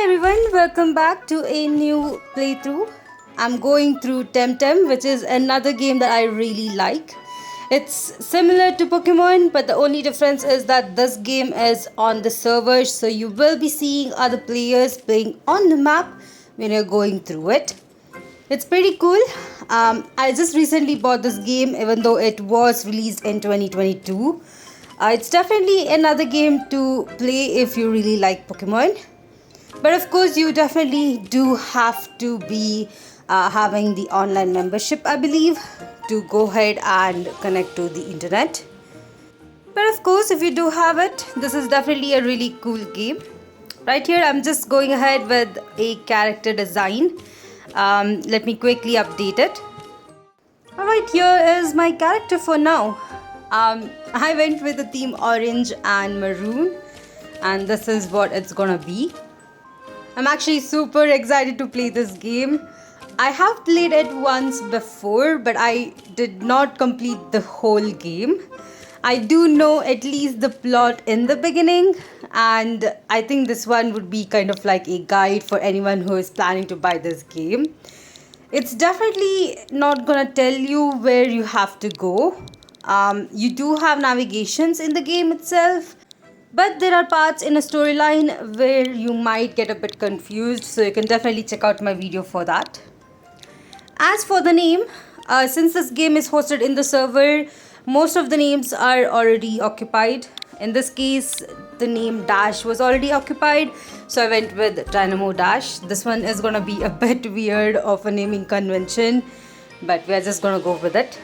Hi everyone, welcome back to a new playthrough. I'm going through TemTem, which is another game that I really like. It's similar to Pokemon, but the only difference is that this game is on the server, so you will be seeing other players playing on the map when you're going through it. It's pretty cool. I just recently bought this game, even though it was released in 2022. It's definitely another game to play if you really like Pokemon. But of course, you definitely do have to be having the online membership, I believe, to go ahead and connect to the internet. But of course, if you do have it, this is definitely a really cool game. Right here, I'm just going ahead with a character design. Let me quickly update it. Alright, here is my character for now. I went with the theme orange and maroon, and this is what it's gonna be. I'm actually super excited to play this game. I have played it once before, but I did not complete the whole game. I do know at least the plot in the beginning, and I think this one would be kind of like a guide for anyone who is planning to buy this game. It's definitely not gonna tell you where you have to go. You do have navigations in the game itself, but there are parts in a storyline where you might get a bit confused, so you can definitely check out my video for that. As for the name, since this game is hosted in the server, most of the names are already occupied. In this case, the name Dash was already occupied, so I went with TynamoDash. This one is gonna be a bit weird of a naming convention, but we are just gonna go with it.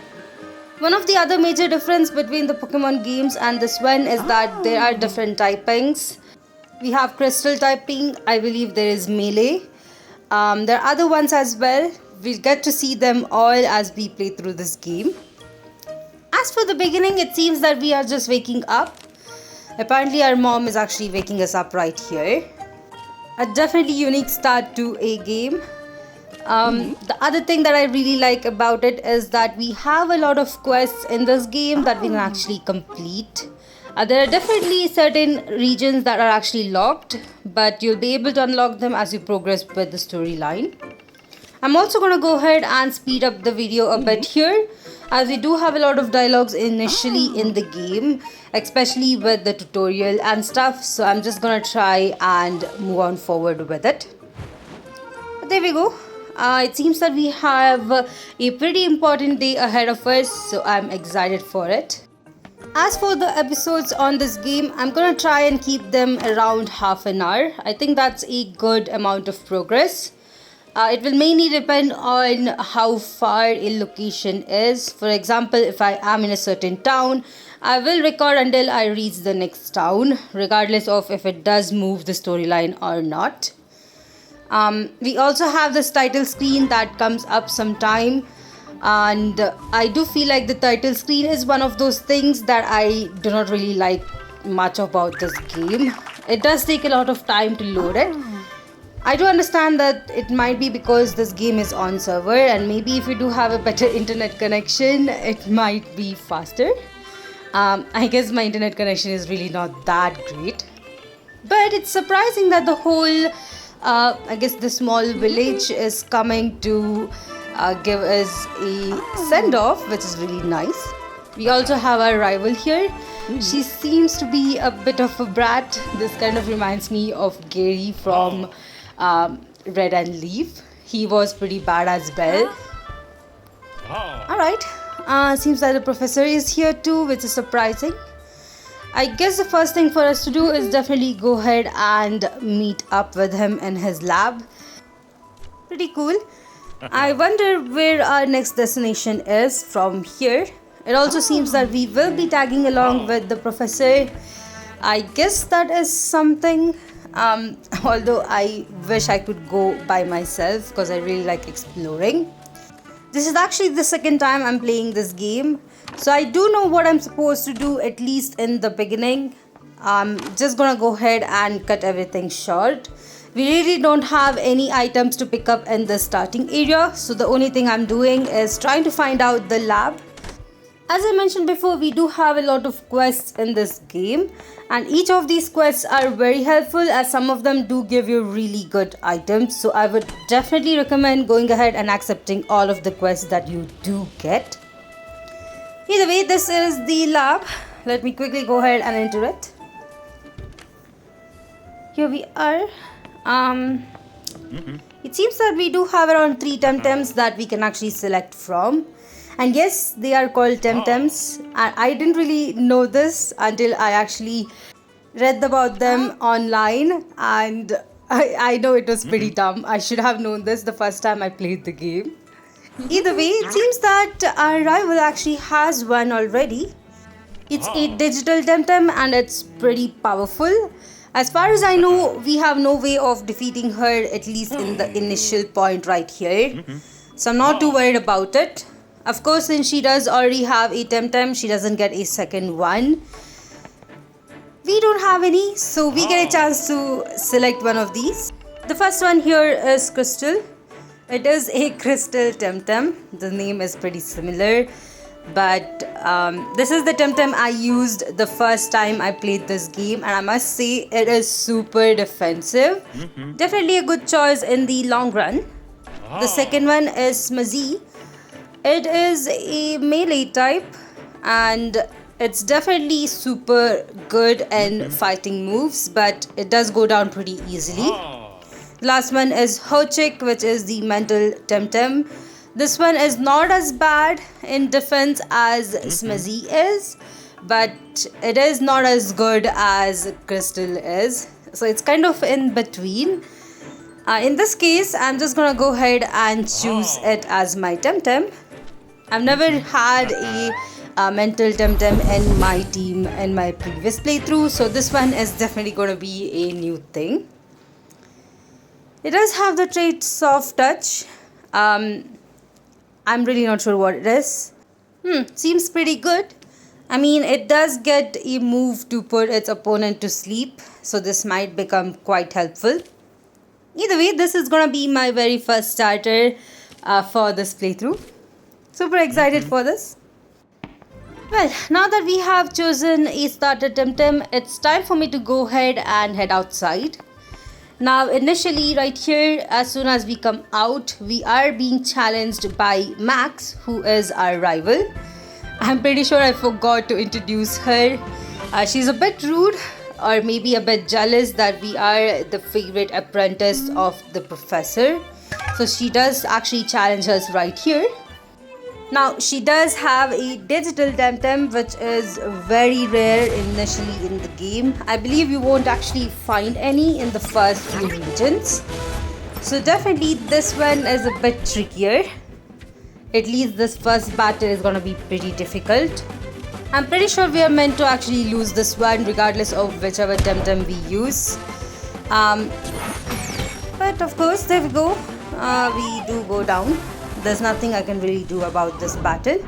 One of the other major difference between the Pokemon games and this one is that there are different typings. We have Crystal typing, I believe there is Melee. There are other ones as well. We'll get to see them all as we play through this game. As for the beginning, it seems that we are just waking up. Apparently our mom is actually waking us up right here. A definitely unique start to a game. The other thing that I really like about it is that we have a lot of quests in this game that we can actually complete. There are definitely certain regions that are actually locked, but you'll be able to unlock them as you progress with the storyline. I'm also going to go ahead and speed up the video a bit here, as we do have a lot of dialogues initially in the game, especially with the tutorial and stuff, so I'm just going to try and move on forward with it. But there we go. It seems that we have a pretty important day ahead of us, so I'm excited for it. As for the episodes on this game, I'm gonna try and keep them around half an hour. I think that's a good amount of progress. It will mainly depend on how far a location is. For example, if I am in a certain town, I will record until I reach the next town, regardless of if it does move the storyline or not. We also have this title screen that comes up sometime, and I do feel like the title screen is one of those things that I do not really like much about this game. It does take a lot of time to load it. I do understand that it might be because this game is on server, and maybe if you do have a better internet connection, it might be faster. I guess my internet connection is really not that great, but it's surprising that the whole I guess the small village is coming to give us a send-off, which is really nice. We also have our rival here. She seems to be a bit of a brat. This kind of reminds me of Gary from Red and Leaf. He was pretty bad as well. Alright, seems that the professor is here too, which is surprising. I guess the first thing for us to do is definitely go ahead and meet up with him in his lab. Pretty cool. I wonder where our next destination is from here. It also seems that we will be tagging along with the professor. I guess that is something. Although I wish I could go by myself because I really like exploring. This is actually the second time I'm playing this game, so I do know what I'm supposed to do, at least in the beginning. I'm just gonna go ahead and cut everything short. We really don't have any items to pick up in the starting area, so the only thing I'm doing is trying to find out the lab. As I mentioned before, we do have a lot of quests in this game, and each of these quests are very helpful as some of them do give you really good items. So I would definitely recommend going ahead and accepting all of the quests that you do get. Either way, this is the lab. Let me quickly go ahead and enter it. Here we are. It seems that we do have around 3 TemTems that we can actually select from. And yes, they are called TemTems. I didn't really know this until I actually read about them online. And I know it was pretty dumb. I should have known this the first time I played the game. Either way, it seems that our rival actually has one already. It's a digital TemTem and it's pretty powerful. As far as I know, we have no way of defeating her, at least in the initial point right here. So I'm not too worried about it. Of course, since she does already have a TemTem, she doesn't get a second one. We don't have any, so we get a chance to select one of these. The first one here is Crystal. It is a crystal TemTem. The name is pretty similar. But this is the TemTem I used the first time I played this game, and I must say it is super defensive. Definitely a good choice in the long run. The second one is Smazzy. It is a melee type and it's definitely super good in fighting moves, but it does go down pretty easily. The last one is Hochik, which is the mental TemTem. This one is not as bad in defense as Smazzy is, but it is not as good as Crystal is. So it's kind of in between. In this case, I'm just gonna go ahead and choose it as my TemTem. I've never had a mental TemTem in my team in my previous playthrough, so this one is definitely gonna be a new thing. It does have the trait Soft Touch. I'm really not sure what it is. Seems pretty good. I mean, it does get a move to put its opponent to sleep, so this might become quite helpful. Either way, this is gonna be my very first starter for this playthrough. Super excited for this. Well, now that we have chosen a starter TemTem, it's time for me to go ahead and head outside. Now initially right here, as soon as we come out, we are being challenged by Max, who is our rival. I'm pretty sure I forgot to introduce her. She's a bit rude or maybe a bit jealous that we are the favorite apprentice of the professor. So she does actually challenge us right here. Now she does have a digital TemTem, which is very rare initially in the game. I believe you won't actually find any in the first few regions. So definitely this one is a bit trickier. At least this first battle is gonna be pretty difficult. I'm pretty sure we are meant to actually lose this one regardless of whichever TemTem we use. But of course, there we go. We do go down. There's nothing I can really do about this battle.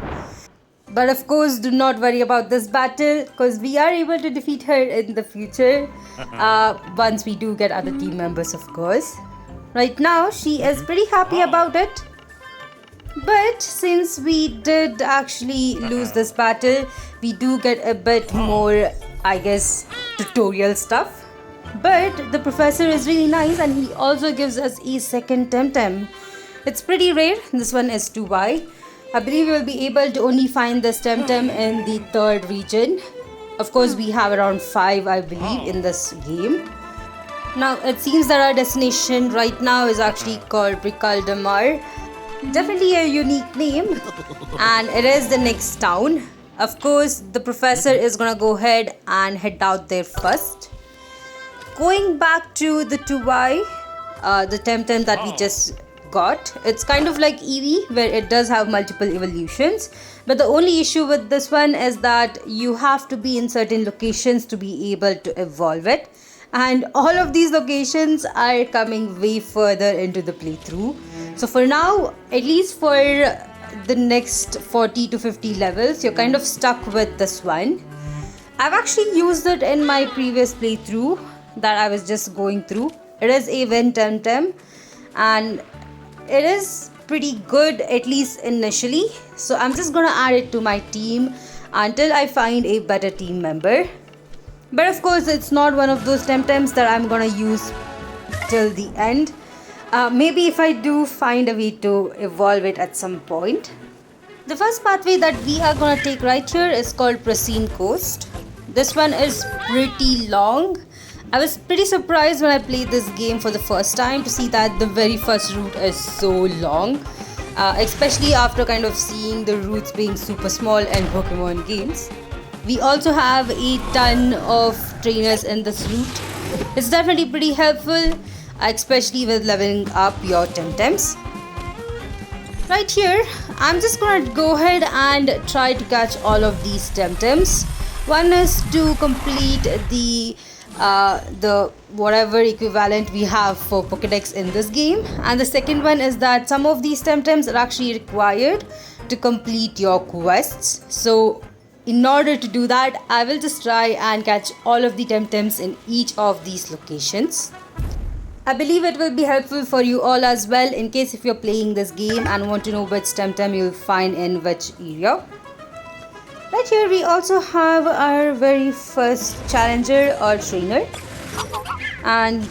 But of course, do not worry about this battle because we are able to defeat her in the future. Once we do get other team members, of course. Right now, she is pretty happy about it. But since we did actually lose this battle, we do get a bit more, I guess, tutorial stuff. But the professor is really nice and he also gives us a second TemTem. It's pretty rare. This one is 2Y. I believe we will be able to only find this TemTem in the 3rd region. Of course, we have around 5, I believe, in this game. Now, it seems that our destination right now is actually called Bricaldemar. Definitely a unique name. And it is the next town. Of course, the professor is gonna go ahead and head out there first. Going back to the 2Y, the TemTem that we just got, it's kind of like Eevee where it does have multiple evolutions, but the only issue with this one is that you have to be in certain locations to be able to evolve it, and all of these locations are coming way further into the playthrough. So for now, at least for the next 40 to 50 levels, you're kind of stuck with this one. I've actually used it in my previous playthrough that I was just going through. It is a Vent TemTem and it is pretty good, at least initially. So I'm just gonna add it to my team until I find a better team member. But of course, it's not one of those TemTems that I'm gonna use till the end. Maybe if I do find a way to evolve it at some point. The first pathway that we are gonna take right here is called Pristine Coast. This one is pretty long. I was pretty surprised when I played this game for the first time to see that the very first route is so long, especially after kind of seeing the routes being super small in Pokemon games. We also have a ton of trainers in this route. It's definitely pretty helpful, especially with leveling up your TemTems. Right here, I'm just gonna go ahead and try to catch all of these TemTems. One is to complete the whatever equivalent we have for Pokédex in this game, and the second one is that some of these TemTems are actually required to complete your quests. So in order to do that, I will just try and catch all of the TemTems in each of these locations. I believe it will be helpful for you all as well, in case if you're playing this game and want to know which TemTem you'll find in which area. Right here we also have our very first challenger or trainer, and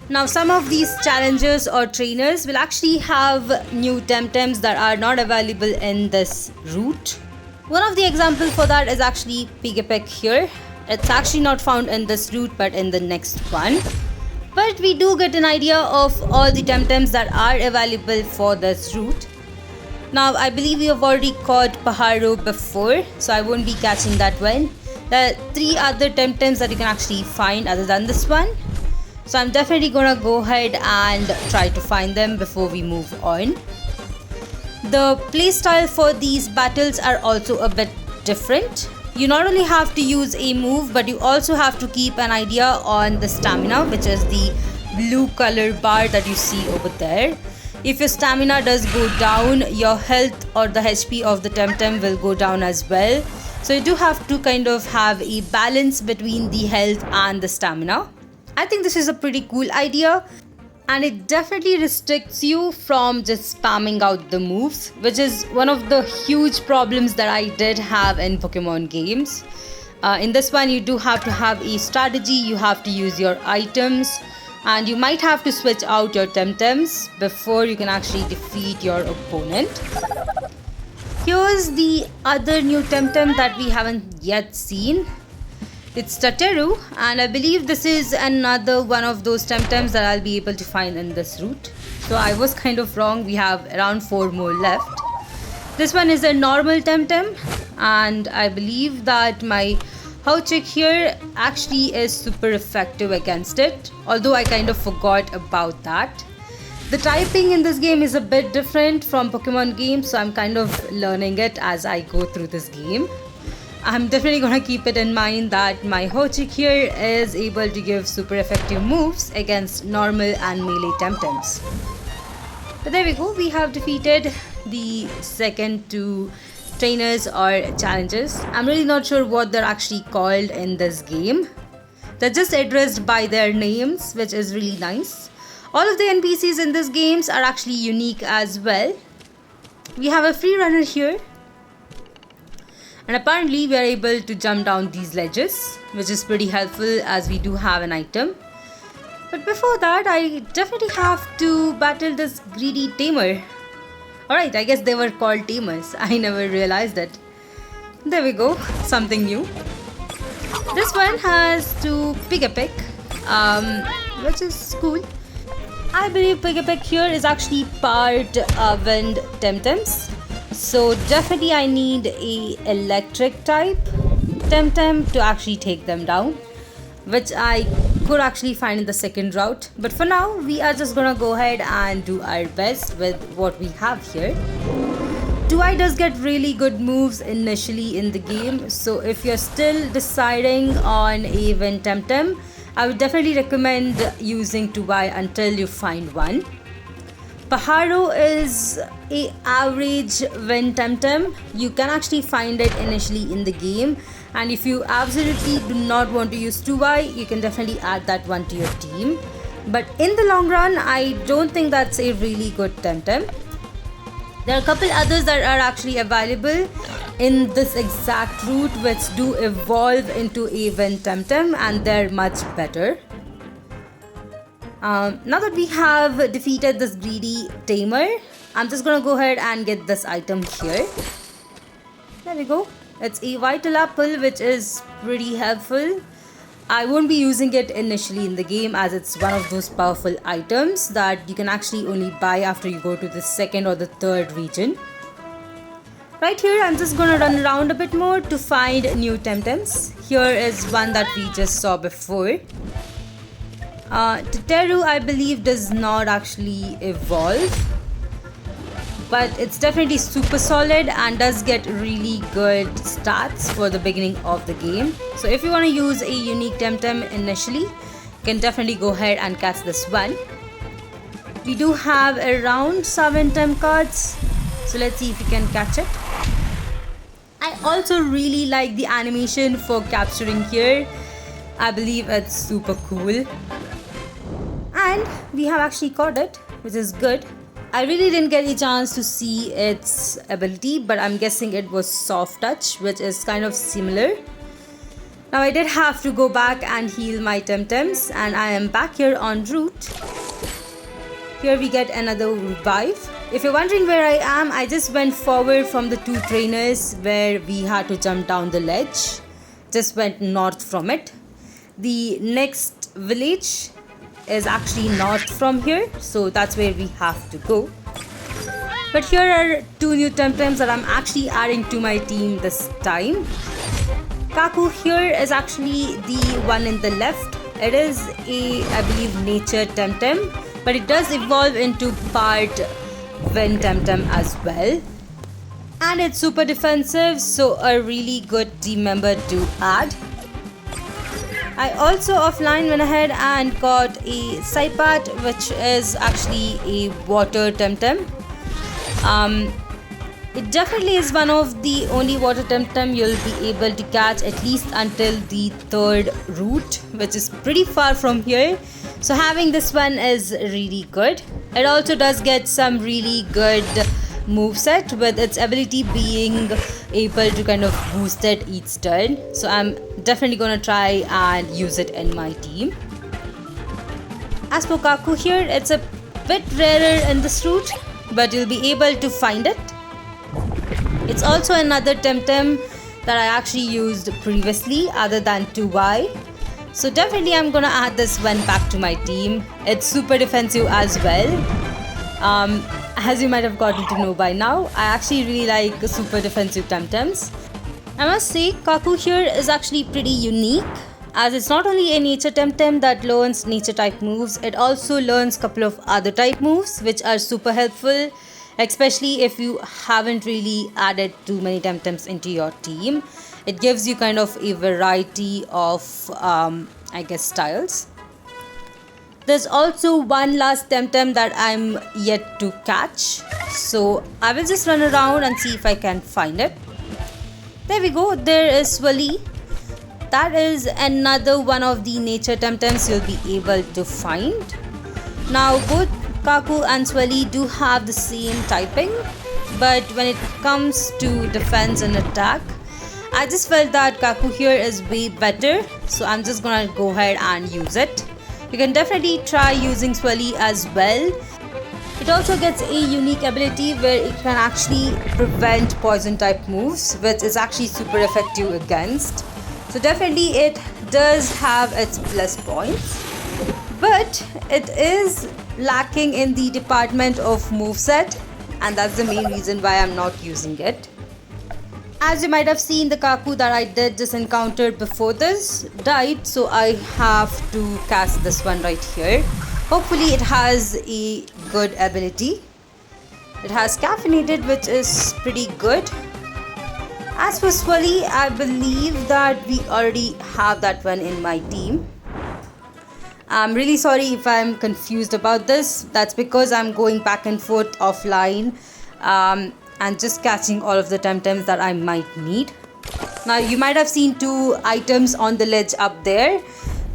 now some of these challengers or trainers will actually have new TemTems that are not available in this route. One of the examples for that is actually Piggypeck here. It's actually not found in this route but in the next one. But we do get an idea of all the TemTems that are available for this route. Now, I believe we have already caught Pajaro before, so I won't be catching that one. There are 3 other TemTems that you can actually find other than this one. So I'm definitely gonna go ahead and try to find them before we move on. The playstyle for these battles are also a bit different. You not only have to use a move, but you also have to keep an idea on the stamina, which is the blue color bar that you see over there. If your stamina does go down, your health or the HP of the TemTem will go down as well. So you do have to kind of have a balance between the health and the stamina. I think this is a pretty cool idea, and it definitely restricts you from just spamming out the moves, which is one of the huge problems that I did have in Pokemon games. In this one, you do have to have a strategy, you have to use your items, and you might have to switch out your TemTems before you can actually defeat your opponent. Here's the other new TemTem that we haven't yet seen. It's Tateru, and I believe this is another one of those TemTems that I'll be able to find in this route. So I was kind of wrong, we have around 4 more left. This one is a normal TemTem, and I believe that my Hauchik here actually is super effective against it, although I kind of forgot about that. The typing in this game is a bit different from Pokemon games, so I'm kind of learning it as I go through this game. I'm definitely gonna keep it in mind that my Hauchik here is able to give super effective moves against normal and melee TemTems. But there we go, we have defeated the second 2 trainers or challenges. I'm really not sure what they're actually called in this game. They're just addressed by their names, which is really nice. All of the NPCs in this games are actually unique as well. We have a free runner here, and apparently we are able to jump down these ledges, which is pretty helpful as we do have an item. But before that, I definitely have to battle this greedy tamer. Alright, I guess they were called tamers. I never realized it. There we go, something new. This one has to Piggypeck, which is cool. I believe Piggypeck here is actually part wind TemTems. So definitely I need a electric type TemTem to actually take them down, which I could actually find in the second route. But for now, we are just gonna go ahead and do our best with what we have here. 2i does get really good moves initially in the game, so if you're still deciding on a wind TemTem, I would definitely recommend using 2i until you find one. Pajaro is a average wind TemTem. You can actually find it initially in the game, and if you absolutely do not want to use 2i, you can definitely add that one to your team. But in the long run, I don't think that's a really good TemTem. There are a couple others that are actually available in this exact route which do evolve into even TemTem, and they're much better. Now that we have defeated this greedy tamer, I'm just gonna go ahead and get this item here. There we go. It's a vital apple, which is pretty helpful. I won't be using it initially in the game as it's one of those powerful items that you can actually only buy after you go to the second or the third region. Right here, I'm just gonna run around a bit more to find new TemTems. Here is one that we just saw before. Teteru, I believe, does not actually evolve, but it's definitely super solid and does get really good stats for the beginning of the game. So if you want to use a unique TemTem initially, you can definitely go ahead and catch this one. We do have around 7 Tem cards, so let's see if we can catch it. I also really like the animation for capturing here. I believe it's super cool. And we have actually caught it, which is good. I really didn't get a chance to see its ability, but I'm guessing it was soft touch, which is kind of similar. Now I did have to go back and heal my TemTems, and I am back here en route. Here we get another revive. If you're wondering where I am, I just went forward from the 2 trainers where we had to jump down the ledge. Just went north from it. The next village is actually north from here, so that's where we have to go. But here are 2 new TemTems that I'm actually adding to my team this time. Kaku here is actually the one in the left. It is a, I believe, nature TemTem, but it does evolve into part wind TemTem as well. And it's super defensive, so a really good team member to add. I also offline went ahead and got a Saipat, which is actually a water TemTem. It definitely is one of the only water TemTem you'll be able to catch at least until the 3rd route, which is pretty far from here. So having this one is really good. It also does get some really good moveset, with its ability being able to kind of boost it each turn. So I'm definitely gonna try and use it in my team. As for Kaku here, it's a bit rarer in this route, but you'll be able to find it. It's also another TemTem that I actually used previously other than 2Y. So definitely I'm gonna add this one back to my team. It's super defensive as well. As you might have gotten to know by now, I actually really like super defensive TemTems. I must say, Kaku here is actually pretty unique, as it's not only a nature TemTem that learns nature type moves, it also learns a couple of other type moves which are super helpful, especially if you haven't really added too many TemTems into your team. It gives you kind of a variety of, I guess, styles. There's also one last TemTem that I'm yet to catch, so I will just run around and see if I can find it. There we go, there is Swali. That is another one of the nature TemTems you'll be able to find. Now both Kaku and Swali do have the same typing, but when it comes to defense and attack, I just felt that Kaku here is way better, so I'm just gonna go ahead and use it. You can definitely try using Swali as well. It also gets a unique ability where it can actually prevent poison type moves, which is actually super effective against. So definitely it does have its plus points, but it is lacking in the department of moveset, and that's the main reason why I'm not using it. As you might have seen, the Kaku that I did just encountered before this died, so I have to cast this one right here. Hopefully it has a good ability. It has caffeinated, which is pretty good. As for Swali, I believe that we already have that one in my team. I'm really sorry if I'm confused about this. That's because I'm going back and forth offline and just catching all of the TemTems that I might need. Now you might have seen 2 items on the ledge up there,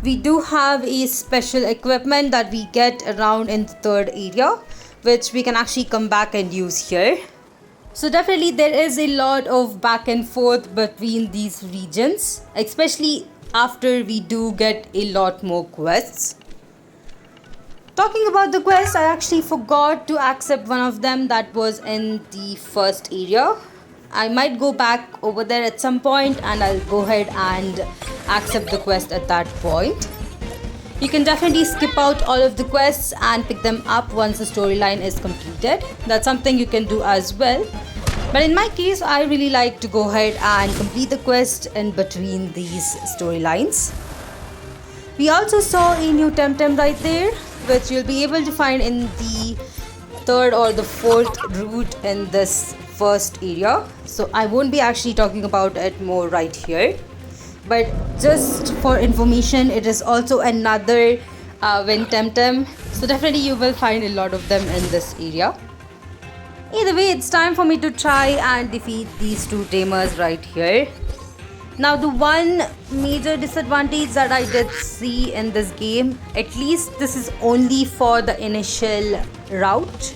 we do have a special equipment that we get around in the third area, which we can actually come back and use here. So definitely there is a lot of back and forth between these regions, especially after we do get a lot more quests. Talking about the quest, I actually forgot to accept one of them that was in the first area. I might go back over there at some point and I'll go ahead and accept the quest at that point. You can definitely skip out all of the quests and pick them up once the storyline is completed. That's something you can do as well. But in my case, I really like to go ahead and complete the quest in between these storylines. We also saw a new TemTem right there, which you'll be able to find in the third or the fourth route in this first area. So I won't be actually talking about it more right here. But just for information, it is also another wind TemTem. So definitely you will find a lot of them in this area. Either way, it's time for me to try and defeat these two tamers right here. Now the one major disadvantage that I did see in this game, at least this is only for the initial route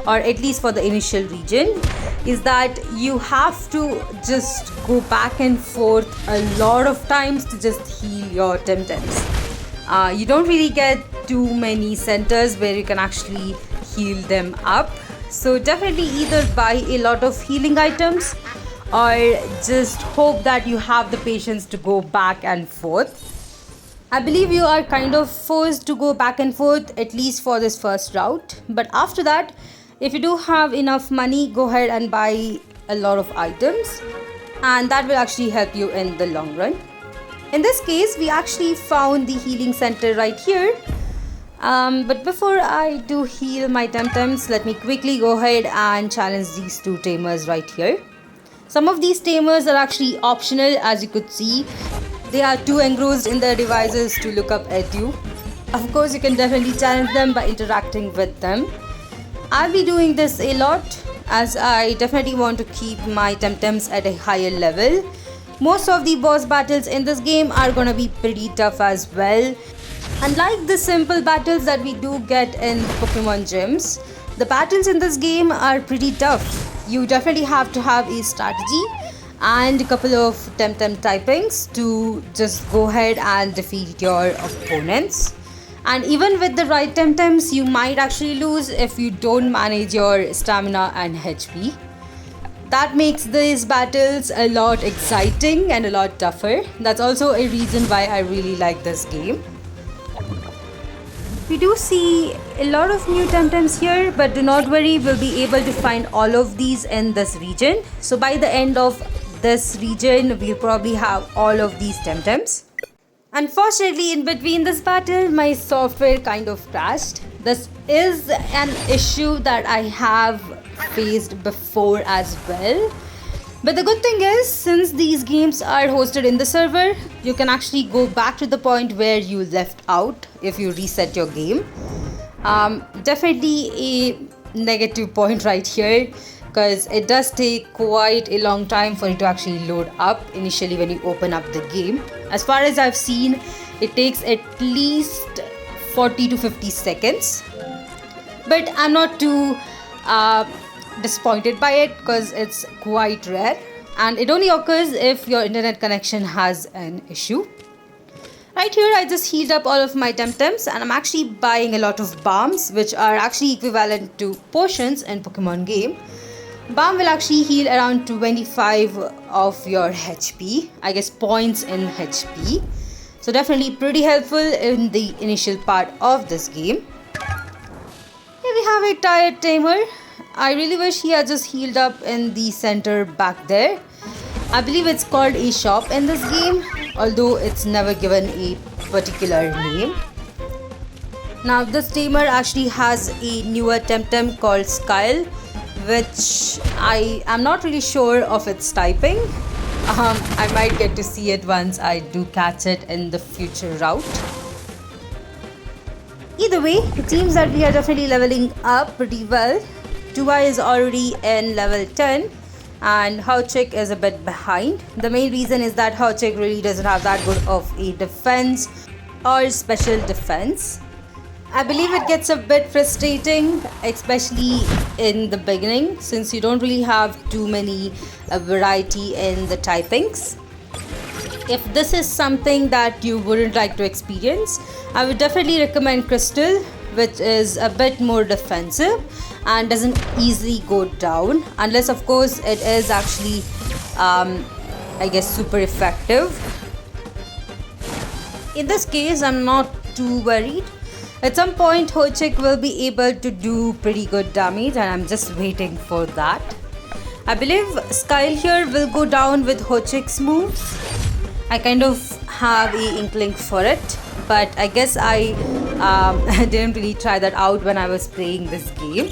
or at least for the initial region, is that you have to just go back and forth a lot of times to just heal your TemTems. You don't really get too many centers where you can actually heal them up. So definitely either buy a lot of healing items or just hope that you have the patience to go back and forth. I believe you are kind of forced to go back and forth at least for this first route. But after that, if you do have enough money, go ahead and buy a lot of items and that will actually help you in the long run. In this case, we actually found the healing center right here. But before I do heal my TemTems, let me quickly go ahead and challenge these two tamers right here. Some of these tamers are actually optional, as you could see. They are too engrossed in their devices to look up at you. Of course, you can definitely challenge them by interacting with them. I'll be doing this a lot as I definitely want to keep my TemTems at a higher level. Most of the boss battles in this game are gonna be pretty tough as well. Unlike the simple battles that we do get in Pokemon gyms, the battles in this game are pretty tough. You definitely have to have a strategy and a couple of TemTem typings to just go ahead and defeat your opponents. And even with the right TemTems, you might actually lose if you don't manage your stamina and HP. That makes these battles a lot exciting and a lot tougher. That's also a reason why I really like this game. We do see a lot of new TemTems here, but do not worry, we'll be able to find all of these in this region. So by the end of this region, we'll probably have all of these TemTems. Unfortunately, in between this battle, my software kind of crashed. This is an issue that I have faced before as well. But the good thing is, since these games are hosted in the server, you can actually go back to the point where you left out if you reset your game. Definitely a negative point right here, because it does take quite a long time for it to actually load up initially when you open up the game. As far as I've seen, it takes at least 40 to 50 seconds. But I'm not too disappointed by it because it's quite rare and it only occurs if your internet connection has an issue. Right here, I just healed up all of my TemTems and I'm actually buying a lot of bombs, which are actually equivalent to potions in Pokemon game. Balm will actually heal around 25 of your HP, I guess points in HP. So definitely pretty helpful in the initial part of this game. Here we have a tired tamer. I really wish he had just healed up in the center back there. I believe it's called a shop in this game, although it's never given a particular name. Now this tamer actually has a newer TemTem called Skyle, which I am not really sure of its typing. I might get to see it once I do catch it in the future route. Either way, it seems that we are definitely leveling up pretty well. Tuba is already in level 10 and Hauchik is a bit behind. The main reason is that Hauchik really doesn't have that good of a defense or special defense. I believe it gets a bit frustrating, especially in the beginning, since you don't really have too many variety in the typings. If this is something that you wouldn't like to experience, I would definitely recommend Crystal, which is a bit more defensive and doesn't easily go down, unless of course it is actually I guess super effective. In this case, I'm not too worried. At some point, Hochik will be able to do pretty good damage, and I'm just waiting for that. I believe Skyle here will go down with Hochik's moves. I kind of have a inkling for it, but I guess I didn't really try that out when I was playing this game.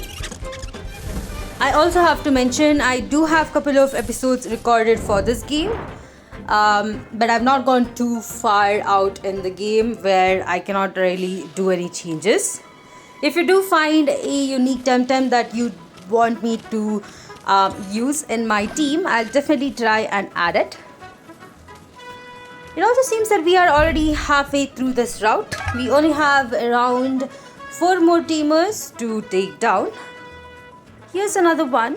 I also have to mention I do have a couple of episodes recorded for this game. But I've not gone too far out in the game where I cannot really do any changes. If you do find a unique TemTem that you want me to use in my team, I'll definitely try and add it. It also seems that we are already halfway through this route. We only have around 4 more tamers to take down. Here's another one.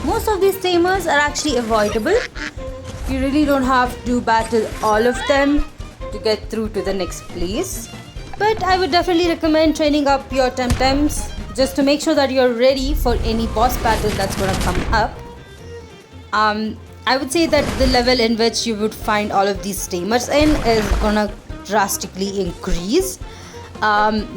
Most of these tamers are actually avoidable. You really don't have to battle all of them to get through to the next place. But I would definitely recommend training up your TemTems just to make sure that you're ready for any boss battle that's going to come up. I would say that the level in which you would find all of these tamers in is going to drastically increase.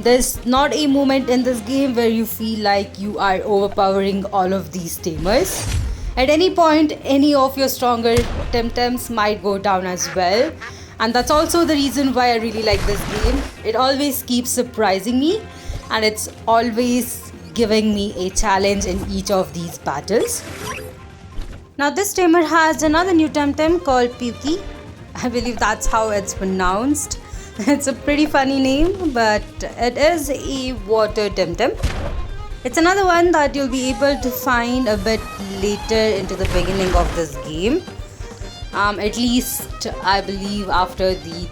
There's not a moment in this game where you feel like you are overpowering all of these tamers. At any point, any of your stronger TemTems might go down as well. And that's also the reason why I really like this game. It always keeps surprising me, and it's always giving me a challenge in each of these battles. Now this tamer has another new TemTem called Pukey. I believe that's how it's pronounced. It's a pretty funny name, but it is a water TemTem. It's another one that you'll be able to find a bit later into the beginning of this game. At least I believe after the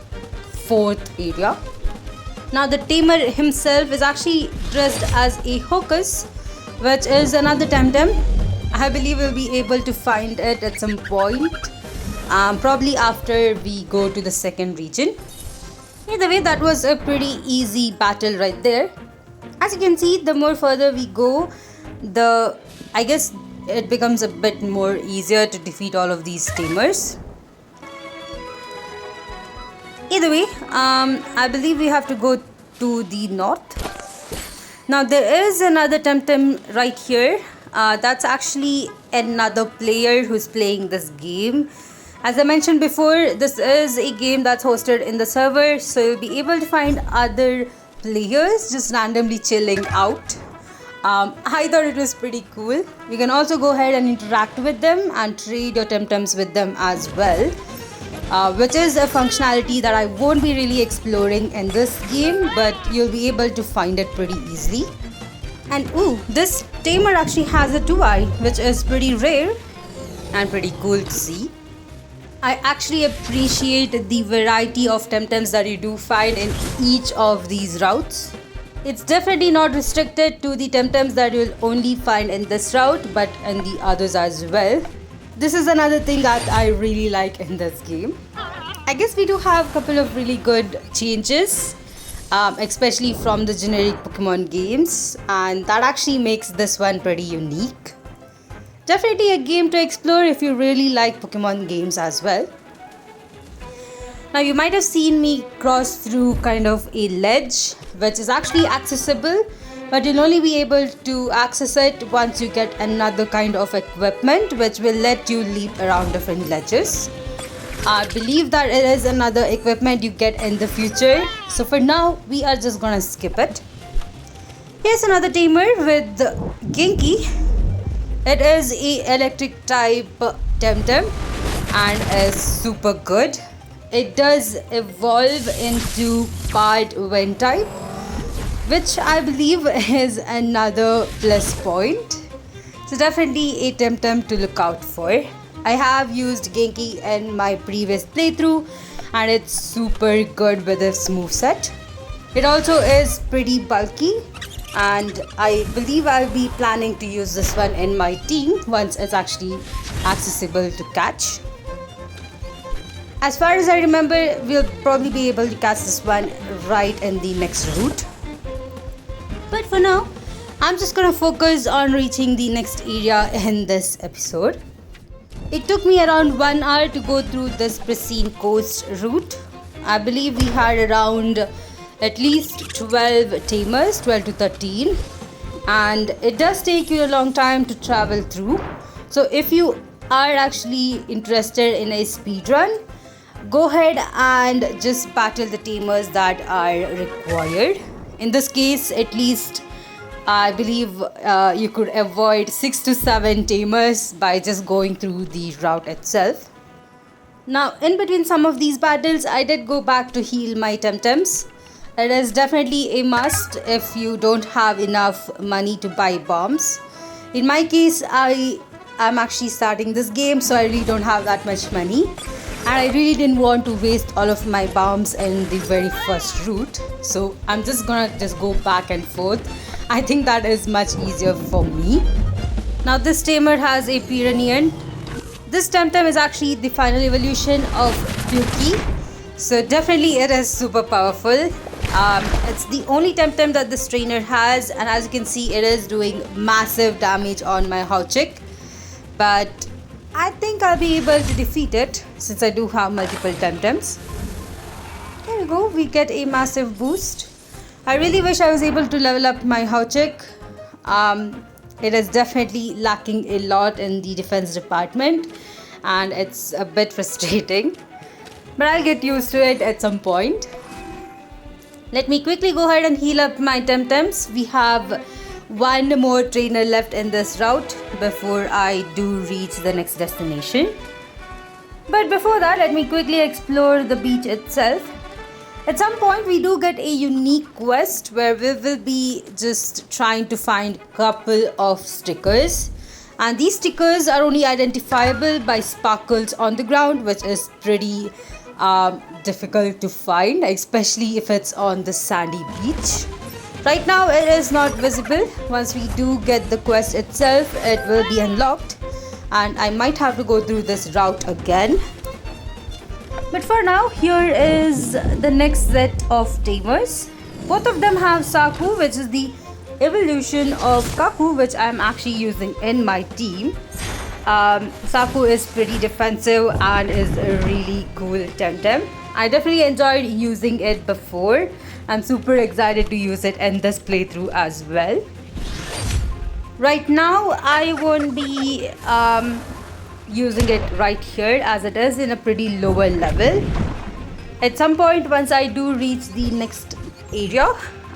4th area. Now the tamer himself is actually dressed as a Hocus, which is another TemTem. I believe we'll be able to find it at some point, probably after we go to the 2nd region. Either way, that was a pretty easy battle right there. As you can see, the more further we go, I guess it becomes a bit more easier to defeat all of these tamers. Either way, I believe we have to go to the north. Now there is another TemTem right here. That's actually another player who's playing this game. As I mentioned before, this is a game that's hosted in the server, so you'll be able to find other players just randomly chilling out. I thought it was pretty cool. You can also go ahead and interact with them and trade your TemTems with them as well, which is a functionality that I won't be really exploring in this game, but you'll be able to find it pretty easily. And ooh, this tamer actually has a 2-eye, which is pretty rare and pretty cool to see. I actually appreciate the variety of TemTems that you do find in each of these routes. It's definitely not restricted to the TemTems that you'll only find in this route, but in the others as well. This is another thing that I really like in this game. I guess we do have a couple of really good changes, especially from the generic Pokemon games, and that actually makes this one pretty unique. Definitely a game to explore if you really like Pokemon games as well. Now you might have seen me cross through kind of a ledge, which is actually accessible, but you'll only be able to access it once you get another kind of equipment which will let you leap around different ledges. I believe that it is another equipment you get in the future, so for now we are just gonna skip it. Here's another tamer with Genki. It is a electric type TemTem and is super good. It does evolve into part wind type, which I believe is another plus point. So definitely a TemTem to look out for. I have used Genki in my previous playthrough and it's super good with its moveset. It also is pretty bulky, and I believe I'll be planning to use this one in my team once it's actually accessible to catch. As far as I remember, we'll probably be able to catch this one right in the next route. But for now, I'm just gonna focus on reaching the next area in this episode. It took me around 1 hour to go through this pristine coast route. I believe we had around at least 12 tamers, 12 to 13, and it does take you a long time to travel through. So if you are actually interested in a speed run, go ahead and just battle the tamers that are required. In this case, at least I believe you could avoid 6 to 7 tamers by just going through the route itself. Now, in between some of these battles, I did go back to heal my TemTems. It is definitely a must if you don't have enough money to buy bombs. In my case, I am actually starting this game, so I really don't have that much money. And I really didn't want to waste all of my bombs in the very first route. So I'm just gonna go back and forth. I think that is much easier for me. Now this tamer has a Pyrenean. This TemTem is actually the final evolution of Puki. So definitely it is super powerful. It's the only TemTem that this trainer has, and as you can see, it is doing massive damage on my Hauchik. But I think I'll be able to defeat it since I do have multiple TemTems. There we go, we get a massive boost. I really wish I was able to level up my Hauchik. It is definitely lacking a lot in the defense department, and it's a bit frustrating. But I'll get used to it at some point. Let me quickly go ahead and heal up my TemTems. We have one more trainer left in this route before I do reach the next destination. But before that, let me quickly explore the beach itself. At some point, we do get a unique quest where we will be just trying to find a couple of stickers. And these stickers are only identifiable by sparkles on the ground, which is pretty difficult to find, especially if it's on the sandy beach. Right now it is not visible. Once we do get the quest itself, it will be unlocked, and I might have to go through this route again. But for now, here is the next set of tamers. Both of them have Saku, which is the evolution of Kaku, which I'm actually using in my team. Saku is pretty defensive and is a really cool TemTem. I definitely enjoyed using it before. I'm super excited to use it in this playthrough as well. Right now, I won't be using it right here as it is in a pretty lower level. At some point, once I do reach the next area,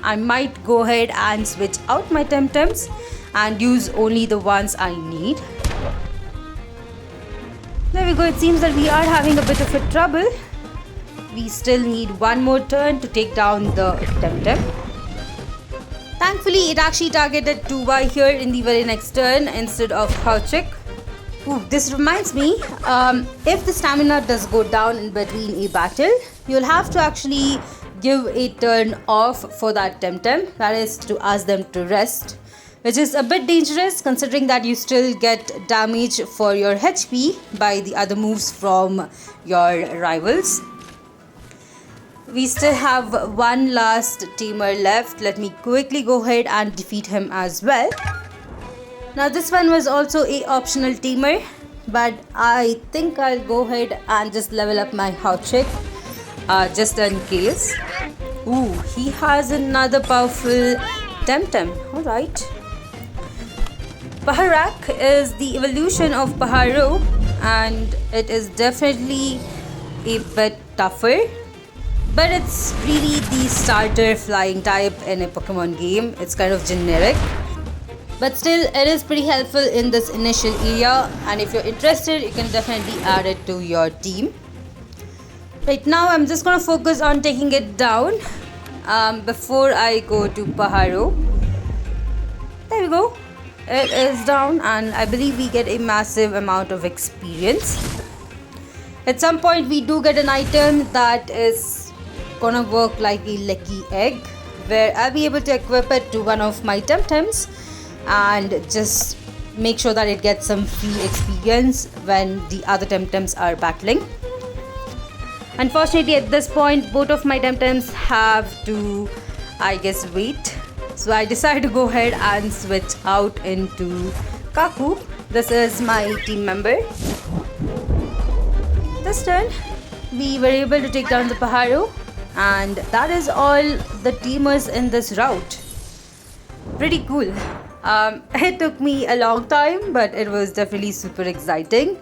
I might go ahead and switch out my TemTems and use only the ones I need. There we go, it seems that we are having a bit of a trouble. We still need one more turn to take down the TemTem. Thankfully, it actually targeted Tuba here in the very next turn instead of Hauchik. Ooh, this reminds me, if the stamina does go down in between a battle, you'll have to actually give a turn off for that TemTem. That is to ask them to rest, which is a bit dangerous considering that you still get damage for your HP by the other moves from your rivals. We still have one last tamer left. Let me quickly go ahead and defeat him as well. Now this one was also a optional tamer, but I think I'll go ahead and just level up my Hauchik just in case. Ooh, he has another powerful TemTem. Alright. Paharak is the evolution of Paharo, and it is definitely a bit tougher. But it's really the starter flying type in a Pokemon game. It's kind of generic. But still, it is pretty helpful in this initial area. And if you're interested, you can definitely add it to your team. Right now, I'm just going to focus on taking it down before I go to Paharo. There we go. It is down, and I believe we get a massive amount of experience. At some point we do get an item that is gonna work like a lucky egg, where I'll be able to equip it to one of my TemTems and just make sure that it gets some free experience when the other TemTems are battling. Unfortunately, at this point, both of my TemTems have to, I guess, wait. So I decided to go ahead and switch out into Kaku. This is my team member. This turn, we were able to take down the Pajaro, and that is all the teamers in this route. Pretty cool. It took me a long time, but it was definitely super exciting.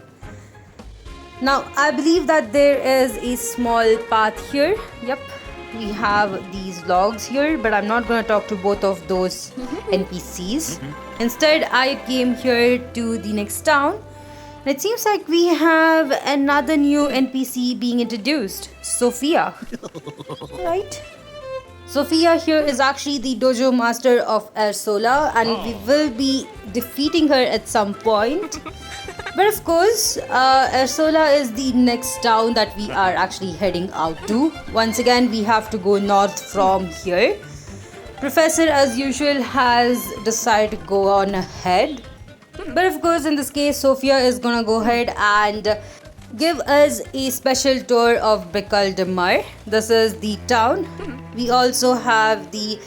Now, I believe that there is a small path here. Yep, we have these logs here, but I'm not going to talk to both of those NPCs. Instead, I came here to the next town. It seems like we have another new NPC being introduced, Sophia. Right? Sophia here is actually the dojo master of Ersola, and we will be defeating her at some point. But of course, Ersola is the next town that we are actually heading out to. Once again, we have to go north from here. Professor, as usual, has decided to go on ahead. But of course, in this case, Sophia is gonna go ahead and give us a special tour of Bikal de Mar. This is the town. We also have the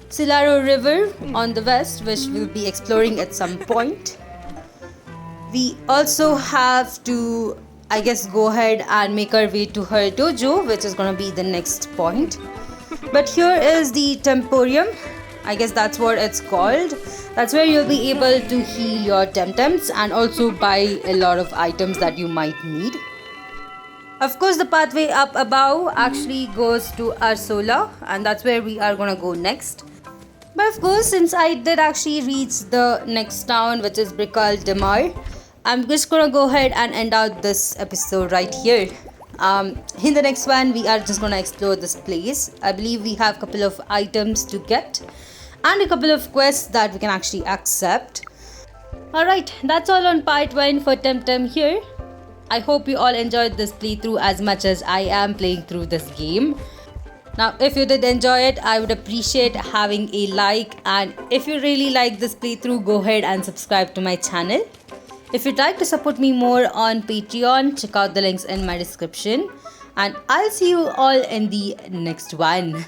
Silaro River on the west, which we'll be exploring at some point. We also have to, I guess, go ahead and make our way to her dojo, which is gonna be the next point. But here is the Temporium. I guess that's what it's called. That's where you'll be able to heal your TemTems and also buy a lot of items that you might need. Of course, the pathway up above actually goes to Ersola, and that's where we are gonna go next. But of course, since I did actually reach the next town, which is Bikal de Mar, I'm just gonna go ahead and end out this episode right here. In the next one, we are just gonna explore this place. I believe we have a couple of items to get and a couple of quests that we can actually accept. Alright, that's all on part 1 for TemTem here. I hope you all enjoyed this playthrough as much as I am playing through this game. Now, if you did enjoy it, I would appreciate having a like, and if you really like this playthrough, go ahead and subscribe to my channel. If you'd like to support me more on Patreon, check out the links in my description, and I'll see you all in the next one.